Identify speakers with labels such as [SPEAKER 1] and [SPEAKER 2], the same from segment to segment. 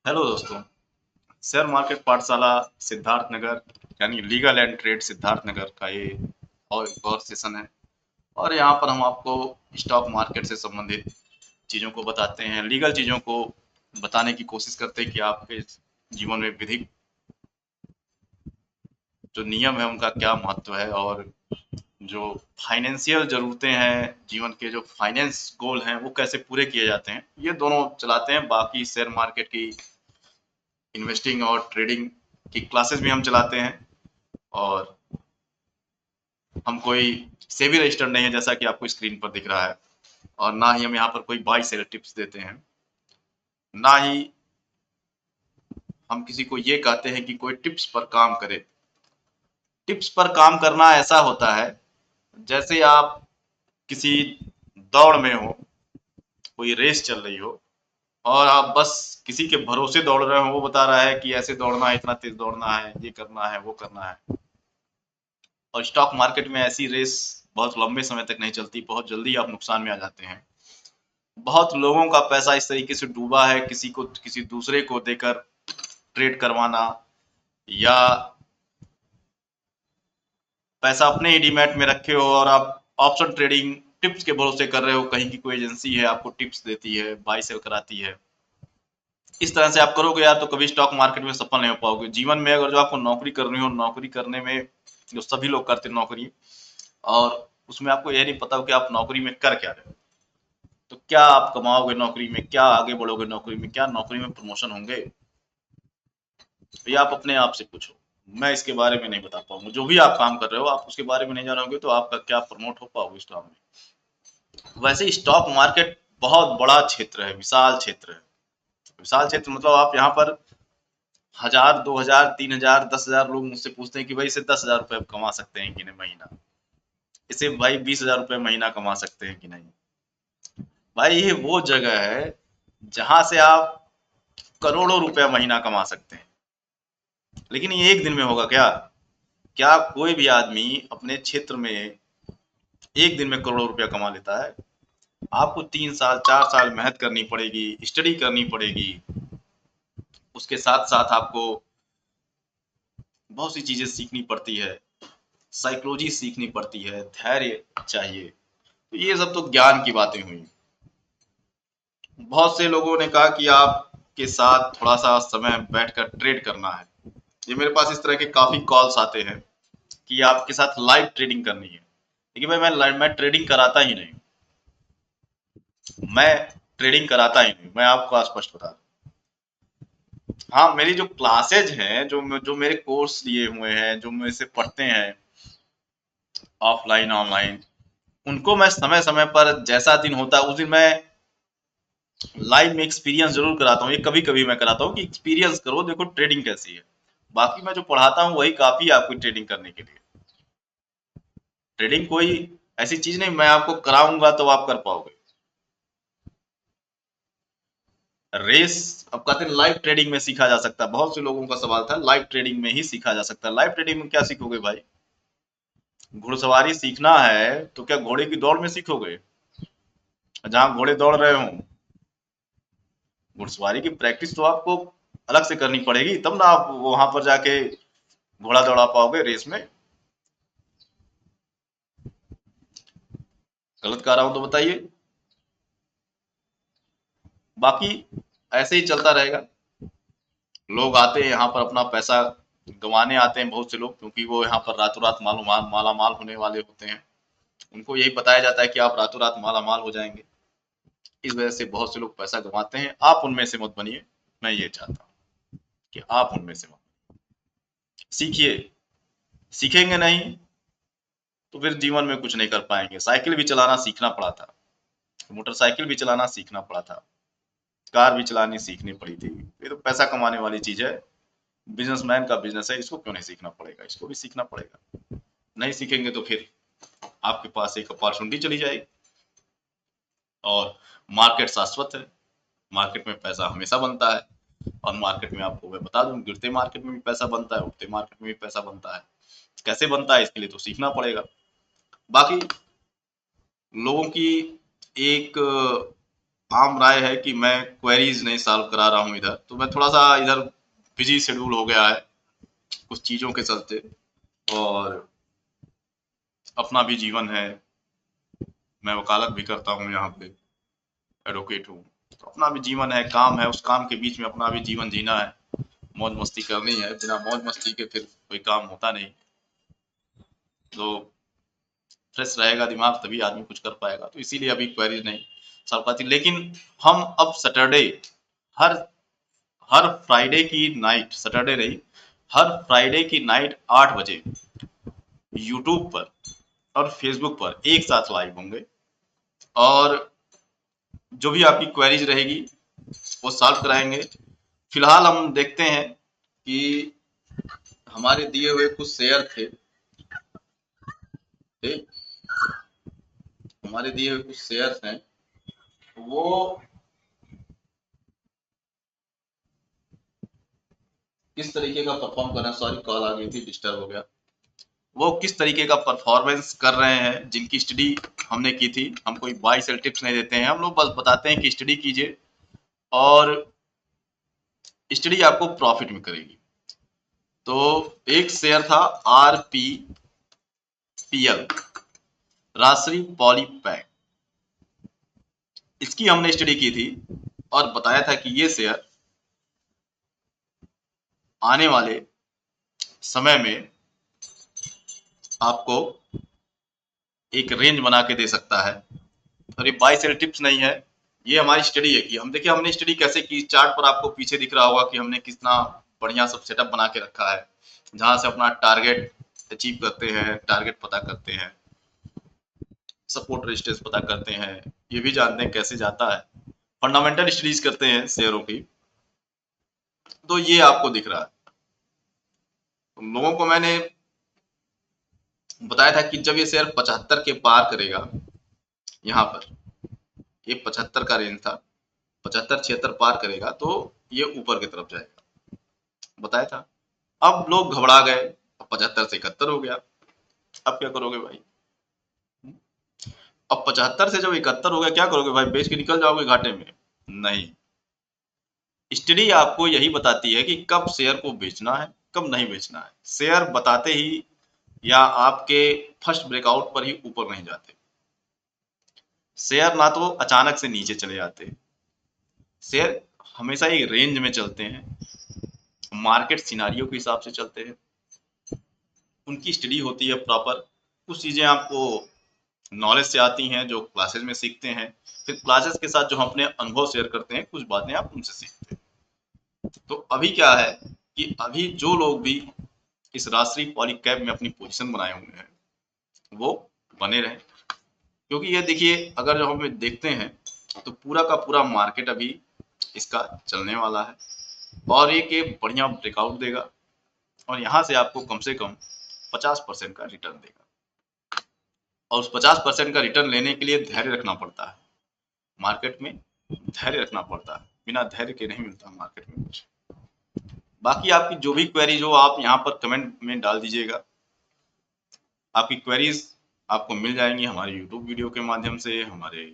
[SPEAKER 1] Hello दोस्तों। Share market पाठशाला सिद्धार्थ नगर यानी legal and trade Siddharth Nagar का ये और एक और सेशन है। और यहाँ पर हम आपको स्टॉक मार्केट से संबंधित चीज़ों को बताते हैं, लीगल चीज़ों को बताने की कोशिश करते हैं कि आपके जीवन में विधिक जो नियम है उनका क्या महत्व है, और जो फाइनेंशियल ज़रूरतें हैं, जीवन के जो फाइनेंस गोल हैं वो कैसे पूरे किए जाते हैं, ये दोनों चलाते हैं। बाकी शेयर मार्केट की इन्वेस्टिंग और ट्रेडिंग की क्लासेस भी हम चलाते हैं। और हम कोई सेबी रजिस्टर्ड नहीं है, जैसा कि आपको स्क्रीन पर दिख रहा है। और ना ही हम यहाँ पर कोई बाई सेल टिप्स देते हैं, ना ही हम किसी को ये कहते हैं कि कोई टिप्स पर काम करे। टिप्स पर काम करना ऐसा होता है जैसे आप किसी दौड़ में हो, कोई रेस चल रही हो, और आप बस किसी के भरोसे दौड़ रहे हो, वो बता रहा है कि ऐसे दौड़ना है, इतना तेज दौड़ना है, ये करना है, वो करना है। और स्टॉक मार्केट में ऐसी रेस बहुत लंबे समय तक नहीं चलती, बहुत जल्दी आप नुकसान में आ जाते हैं। बहुत लोगों का पैसा इस तरीके से डूबा है, किसी को किसी दूसरे को देकर ट्रेड करवाना, या पैसा अपने ही डीमैट में रखे हो और आप ऑप्शन ट्रेडिंग टिप्स के भरोसे कर रहे हो, कहीं की कोई एजेंसी है आपको टिप्स देती है, बाई सेल कराती है। इस तरह से आप करोगे यार तो कभी स्टॉक मार्केट में सफल नहीं हो पाओगे। जीवन में अगर जो आपको नौकरी करनी हो, नौकरी करने में जो सभी लोग करते हैं नौकरी, और उसमें आपको ये नहीं पता हो कि आप नौकरी में कर क्या रहे हो, तो क्या आप कमाओगे नौकरी में, क्या आगे बढ़ोगे नौकरी में, क्या नौकरी में प्रमोशन होंगे, तो ये आप अपने आप से पूछो। मैं इसके बारे में नहीं बता पाऊंगा। जो भी आप काम कर रहे हो आप उसके बारे में नहीं जानोगे तो आपका क्या प्रमोट हो पाओगे स्टॉक में। वैसे स्टॉक मार्केट बहुत बड़ा क्षेत्र है, विशाल क्षेत्र है। विशाल क्षेत्र मतलब आप यहाँ पर 1000, 2000, 3000, 10,000 लोग मुझसे पूछते हैं कि भाई इसे 10,000 रुपए कमा सकते हैं कि नहीं महीना, इसे भाई 20,000 रुपए महीना कमा सकते हैं कि नहीं। भाई ये वो जगह है जहां से आप करोड़ों रुपए महीना कमा सकते हैं। लेकिन ये एक दिन में होगा क्या? क्या कोई भी आदमी अपने क्षेत्र में एक दिन में करोड़ों रुपया कमा लेता है? आपको 3 साल 4 साल मेहनत करनी पड़ेगी, स्टडी करनी पड़ेगी। उसके साथ साथ आपको बहुत सी चीजें सीखनी पड़ती है, साइकोलॉजी सीखनी पड़ती है, धैर्य चाहिए। तो ये सब तो ज्ञान की बातें हुई। बहुत से लोगों ने कहा कि आपके साथ थोड़ा सा समय बैठकर ट्रेड करना है। ये मेरे पास इस तरह के काफी कॉल्स आते हैं कि आपके साथ लाइव ट्रेडिंग करनी है। लेकिन भाई मैं ट्रेडिंग कराता ही नहीं। मैं ट्रेडिंग कराता ही नहीं, मैं आपको स्पष्ट बता दूं। हाँ, मेरी जो क्लासेज हैं, जो मेरे कोर्स लिए हुए हैं, जो मेरे से पढ़ते हैं ऑफलाइन ऑनलाइन, उनको मैं समय समय पर जैसा दिन होता है उस दिन मैं लाइव में एक्सपीरियंस जरूर कराता हूँ। ये कभी कभी मैं कराता हूँ कि एक्सपीरियंस करो, देखो ट्रेडिंग कैसी है। बाकी मैं जो पढ़ाता हूँ वही काफी है आपको ट्रेडिंग करने के लिए। ट्रेडिंग कोई ऐसी चीज नहीं मैं आपको कराऊंगा तो आप कर पाओगे। रेस अब कहते हैं लाइव ट्रेडिंग में सीखा जा सकता है। बहुत से लोगों का सवाल था लाइव ट्रेडिंग में ही सीखा जा सकता है। लाइव ट्रेडिंग में क्या सीखोगे भाई? घुड़सवारी सीखना है तो क्या घोड़े की दौड़ में सीखोगे, जहां घोड़े दौड़ रहे हो? घुड़सवारी की प्रैक्टिस तो आपको अलग से करनी पड़ेगी, तब ना आप वहां पर जाके घोड़ा दौड़ा पाओगे रेस में। गलत कह रहा हूं तो बताइए। बाकी ऐसे ही चलता रहेगा। लोग आते हैं यहाँ पर अपना पैसा गंवाने आते हैं, बहुत से लोग, क्योंकि वो यहाँ पर रातों रात मालूम माला माल होने वाले होते हैं। उनको यही बताया जाता है कि आप रातों रात माला माल हो जाएंगे। इस वजह से बहुत से लोग पैसा गंवाते हैं। आप उनमें से मत बनिए। मैं ये चाहता हूँ कि आप उनमें से मत सीखिए। सीखेंगे नहीं तो फिर जीवन में कुछ नहीं कर पाएंगे। साइकिल भी चलाना सीखना पड़ा था, मोटरसाइकिल भी चलाना सीखना पड़ा था, कार भी चलानी सीखनी पड़ी थी। ये तो पैसा कमाने वाली चीज है। बिजनेसमैन का बिजनेस है, इसको क्यों नहीं सीखना पड़ेगा? इसको भी सीखना पड़ेगा। नहीं सीखेंगे तो फिर आपके पास एक अपॉर्चुनिटी चली जाएगी। और मार्केट शाश्वत है, मार्केट में पैसा हमेशा बनता है। और मार्केट में आपको मैं बता दूं, गिरते मार्केट में भी पैसा बनता है, उठते मार्केट में भी पैसा बनता है। कैसे बनता है इसके लिए तो सीखना पड़ेगा। बाकी लोगों की एक आम राय है कि मैं क्वेरीज नहीं सॉल्व करा रहा हूँ इधर, तो मैं थोड़ा सा इधर बिजी शेड्यूल हो गया है कुछ चीज़ों के चलते, और अपना भी जीवन है, मैं वकालत भी करता हूँ यहाँ पे, एडवोकेट हूँ, तो अपना भी जीवन है, काम है, उस काम के बीच में अपना भी जीवन जीना है, मौज मस्ती करनी है, बिना मौज मस्ती के फिर कोई काम होता नहीं। तो फ्रेश रहेगा दिमाग तभी आदमी कुछ कर पाएगा, तो इसीलिए अभी क्वेरीज नहीं सॉल्व पाती। लेकिन हम अब सैटरडे, हर हर फ्राइडे की नाइट, सैटरडे नहीं, हर फ्राइडे की नाइट 8 बजे यूट्यूब पर और फेसबुक पर एक साथ लाइव होंगे, और जो भी आपकी क्वेरीज रहेगी वो सॉल्व कराएंगे। फिलहाल हम देखते हैं कि हमारे दिए हुए कुछ शेयर थे, हमारे दिए हुए कुछ शेयर्स हैं, वो किस तरीके का परफॉर्म कर रहे हैं। सॉरी, कॉल आ गई थी, डिस्टर्ब हो गया। वो किस तरीके का परफॉर्मेंस कर रहे हैं, जिनकी स्टडी हमने की थी। हम कोई बाय सेल टिप्स नहीं देते हैं, हम लोग बस बताते हैं कि स्टडी कीजिए और स्टडी आपको प्रॉफिट में करेगी। तो एक शेयर था RPPL, राजश्री पॉलीपैक, इसकी हमने स्टडी की थी और बताया था कि ये शेयर आने वाले समय में आपको एक रेंज बना के दे सकता है। और ये बाय सेल टिप्स नहीं है, ये हमारी स्टडी है कि हम देखिए हमने स्टडी कैसे की। चार्ट पर आपको पीछे दिख रहा होगा कि हमने कितना बढ़िया सब सेटअप बना के रखा है, जहां से अपना टारगेट अचीव करते हैं, टारगेट पता करते हैं, सपोर्ट रेजिस्टेंस पता करते हैं, ये भी जानते हैं कैसे जाता है, फंडामेंटल स्टडीज करते हैं शेयरों की। तो ये आपको दिख रहा है। उन लोगों को मैंने बताया था कि जब ये शेयर 75 के पार करेगा, यहाँ पर ये 75 का रेंज था, 75-76 पार करेगा तो ये ऊपर की तरफ जाएगा, बताया था। अब लोग घबरा गए, 75 से 71 हो गया, अब क्या करोगे भाई। अब 75 से जब 71 हो गया, क्या करोगे भाई, बेच के निकल जाओगे घाटे में? नहीं, स्टडी आपको यही बताती है कि कब शेयर को बेचना है, कब नहीं बेचना है। शेयर बताते ही या आपके फर्स्ट ब्रेकआउट पर ही ऊपर नहीं जाते, शेयर ना तो अचानक से नीचे चले जाते, शेयर हमेशा एक रेंज में चलते हैं, मार्केट सिनारियो के हिसाब से चलते हैं, उनकी स्टडी होती है प्रॉपर। कुछ चीज़ें आपको नॉलेज से आती हैं जो क्लासेस में सीखते हैं, फिर क्लासेस के साथ जो हम अपने अनुभव शेयर करते हैं, कुछ बातें आप उनसे सीखते हैं। तो अभी क्या है कि अभी जो लोग भी इस राजश्री पॉलीकैब में अपनी पोजीशन बनाए हुए हैं वो बने रहें, क्योंकि ये देखिए अगर जो हम देखते हैं तो पूरा का पूरा मार्केट अभी इसका चलने वाला है, और एक बढ़िया ब्रेकआउट देगा, और यहाँ से आपको कम से कम 50% का रिटर्न देगा। और उस 50% का रिटर्न लेने के लिए धैर्य रखना पड़ता है, मार्केट में धैर्य रखना पड़ता है, बिना धैर्य के नहीं मिलता मार्केट में कुछ। बाकी आपकी जो भी क्वेरीज हो आप यहाँ पर कमेंट में डाल दीजिएगा, आपकी क्वेरीज आपको मिल जाएंगी हमारे यूट्यूब वीडियो के माध्यम से, हमारे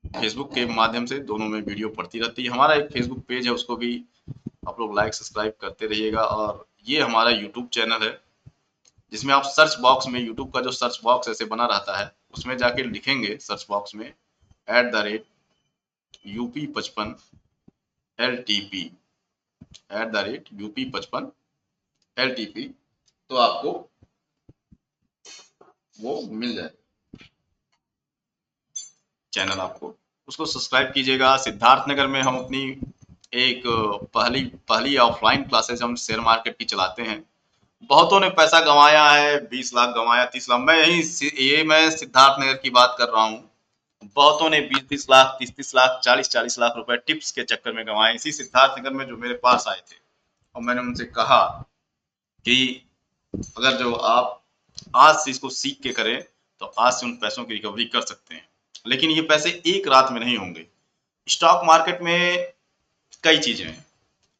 [SPEAKER 1] फेसबुक के माध्यम से, दोनों में वीडियो पड़ती रहती है। हमारा एक फेसबुक पेज है, उसको भी आप लोग लाइक सब्सक्राइब करते रहिएगा, और ये हमारा यूट्यूब चैनल है जिसमें आप सर्च बॉक्स में, यूट्यूब का जो सर्च बॉक्स ऐसे बना रहता है उसमें जाके लिखेंगे सर्च बॉक्स में @UP55LTP, @UP55LTP, तो आपको वो मिल जाए चैनल, आपको उसको सब्सक्राइब कीजिएगा। सिद्धार्थनगर में हम अपनी एक पहली पहली ऑफलाइन क्लासेस हम शेयर मार्केट की चलाते हैं। बहुतों ने पैसा गंवाया है, 20 लाख गंवाया, 30 लाख, मैं मैं सिद्धार्थनगर की बात कर रहा हूँ। बहुतों ने 20-20 लाख, 30-30 लाख, 40-40 लाख रुपए टिप्स के चक्कर में गंवाए, इसी सिद्धार्थनगर में जो मेरे पास आए थे। और मैंने उनसे कहा कि अगर जो आप आज से इसको सीख के करें तो आज से उन पैसों की रिकवरी कर सकते हैं, लेकिन ये पैसे एक रात में नहीं होंगे। स्टॉक मार्केट में कई चीजें हैं,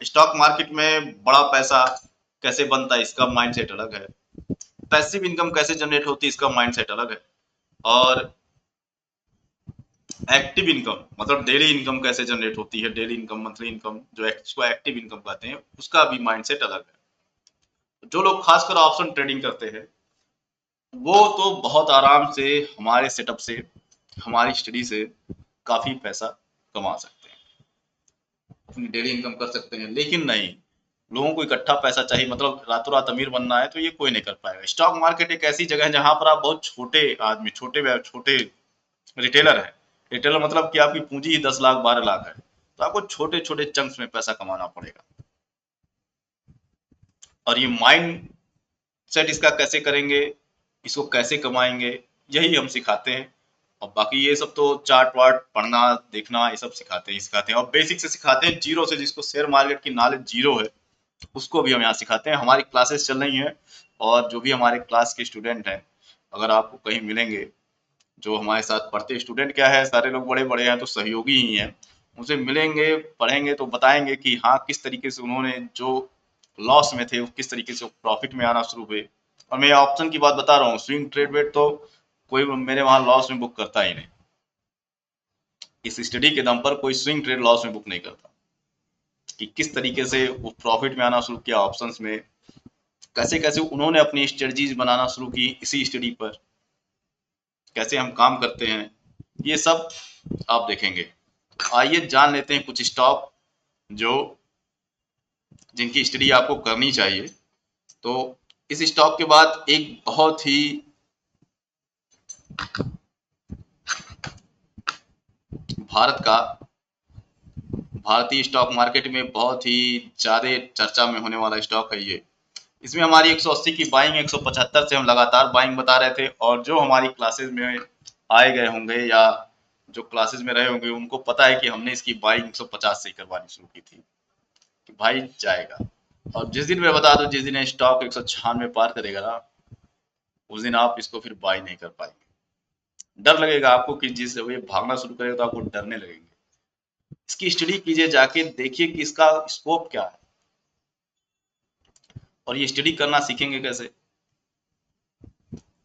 [SPEAKER 1] स्टॉक मार्केट में बड़ा पैसा कैसे बनता है इसका माइंडसेट अलग है, पैसिव इनकम कैसे जनरेट होती है इसका माइंडसेट अलग है, और एक्टिव इनकम मतलब डेली इनकम कैसे जनरेट होती है, डेली इनकम, मंथली इनकम, जो इसको एक्टिव इनकम कहते हैं, उसका भी माइंडसेट अलग है। जो लोग खासकर ऑप्शन ट्रेडिंग करते हैं वो तो बहुत आराम से हमारे सेटअप से, हमारी स्टडी से काफी पैसा कमा सकते हैं, अपनी डेली इनकम कर सकते हैं। लेकिन नहीं, लोगों को इकट्ठा पैसा चाहिए, मतलब रातों रात अमीर बनना है, तो ये कोई नहीं कर पाएगा। स्टॉक मार्केट एक ऐसी जगह है जहां पर आप बहुत छोटे आदमी, छोटे रिटेलर है। रिटेलर मतलब कि आपकी पूंजी ही 10 लाख 12 लाख है, तो आपको छोटे छोटे चंक्स में पैसा कमाना पड़ेगा। और ये माइंड सेट इसका कैसे करेंगे, इसको कैसे कमाएंगे, यही हम सिखाते हैं। और बाकी ये सब तो चार्ट वार्ट पढ़ना देखना ये सब सिखाते हैं और बेसिक से सिखाते हैं, जीरो से। जिसको शेयर मार्केट की नॉलेज जीरो है उसको भी हम यहाँ सिखाते हैं। हमारी क्लासेस चल रही हैं और जो भी हमारे क्लास के स्टूडेंट हैं, अगर आपको कहीं मिलेंगे, जो हमारे साथ पढ़ते स्टूडेंट क्या है, सारे लोग बड़े बड़े हैं तो सहयोगी ही हैं, उनसे मिलेंगे पढ़ेंगे तो बताएंगे कि हाँ किस तरीके से उन्होंने जो लॉस में थे वो किस तरीके से प्रॉफिट में आना शुरू हुए। और मैं ऑप्शन की बात बता रहा हूँ, स्विंग ट्रेड वेट तो कोई मेरे वहां लॉस में बुक करता ही नहीं। इस स्टडी के दम पर कोई स्विंग ट्रेड लॉस में बुक नहीं करता, कि किस तरीके से वो प्रॉफिट में आना शुरू किया ऑप्शंस में, कैसे कैसे उन्होंने अपनी स्ट्रेटजीज बनाना शुरू की इसी स्टडी पर, कैसे हम काम करते हैं, ये सब आप देखेंगे। आइए जान लेते हैं कुछ स्टॉक जो जिनकी स्टडी आपको करनी चाहिए। तो इस स्टॉक के बाद एक बहुत ही भारत का भारतीय स्टॉक मार्केट में बहुत ही ज्यादा चर्चा में होने वाला स्टॉक है ये। इसमें हमारी 180 की बाइंग, 175 से हम लगातार बाइंग बता रहे थे, और जो हमारी क्लासेस में आए गए होंगे या जो क्लासेस में रहे होंगे उनको पता है कि हमने इसकी बाइंग 150 से ही करवानी शुरू की थी कि भाई जाएगा। और जिस दिन मैं बता दूं, जिस दिन स्टॉक 196 पार करेगा ना, उस दिन आप इसको फिर बाई नहीं कर पाएंगे। डर लगेगा आपको कि जिस ये भागना शुरू करेगा तो आपको डरने लगेंगे। इसकी स्टडी कीजिए, जाके देखिए कि इसका स्कोप क्या है। और ये स्टडी करना सीखेंगे कैसे,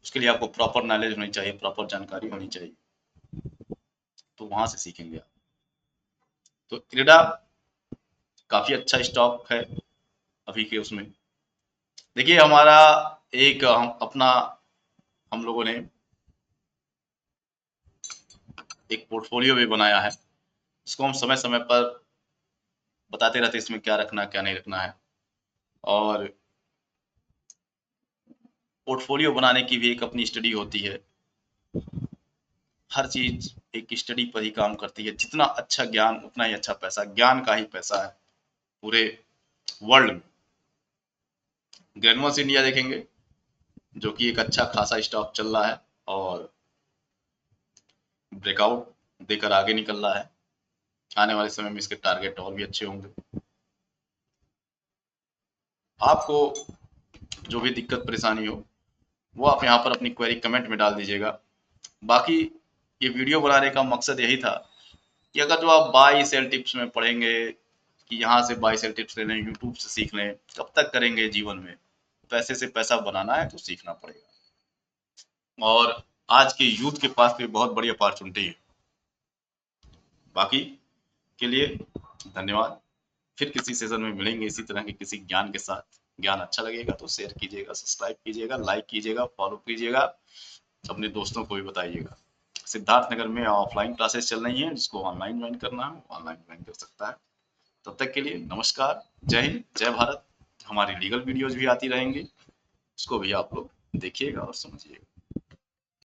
[SPEAKER 1] उसके लिए आपको प्रॉपर नॉलेज होनी चाहिए, प्रॉपर जानकारी होनी चाहिए, तो वहां से सीखेंगे आप। तो इरडा काफी अच्छा स्टॉक है अभी के उसमें। देखिए हमारा एक हम लोगों ने एक पोर्टफोलियो भी बनाया है, इसको हम समय समय पर बताते रहते हैं इसमें क्या रखना है क्या नहीं रखना है। और पोर्टफोलियो बनाने की भी एक अपनी स्टडी होती है। हर चीज एक स्टडी पर ही काम करती है। जितना अच्छा ज्ञान उतना ही अच्छा पैसा, ज्ञान का ही पैसा है पूरे वर्ल्ड में। ग्रेनवर्स इंडिया देखेंगे जो कि एक अच्छा खासा स्टॉक चल रहा है और ब्रेकआउट देकर आगे निकल रहा है। आने वाले समय में इसके टारगेट और भी अच्छे होंगे। आपको जो भी दिक्कत परेशानी हो वो आप यहाँ पर अपनी क्वेरी कमेंट में डाल दीजिएगा। बाकी ये वीडियो बनाने का मकसद यही था कि अगर जो आप बाई सेल टिप्स में पढ़ेंगे कि यहाँ से बाई सेल टिप्स ले लें, यूट्यूब से सीख लें, कब तक करेंगे जीवन में। पैसे से पैसा बनाना है तो सीखना पड़ेगा। और आज के यूथ के पास भी बहुत बड़ी अपॉर्चुनिटी है। बाकी के लिए धन्यवाद। फिर किसी सेशन में मिलेंगे इसी तरह के किसी ज्ञान के साथ। ज्ञान अच्छा लगेगा तो शेयर कीजिएगा, सब्सक्राइब कीजिएगा, लाइक कीजिएगा, फॉलो कीजिएगा, अपने दोस्तों को भी बताइएगा। सिद्धार्थ नगर में ऑफलाइन क्लासेस चल रही हैं, जिसको ऑनलाइन ज्वाइन करना है ऑनलाइन ज्वाइन कर सकता है। तब तक के लिए नमस्कार, जय हिंद, जय भारत। हमारी लीगल वीडियोज भी आती रहेंगी, उसको भी आप लोग देखिएगा और समझिएगा।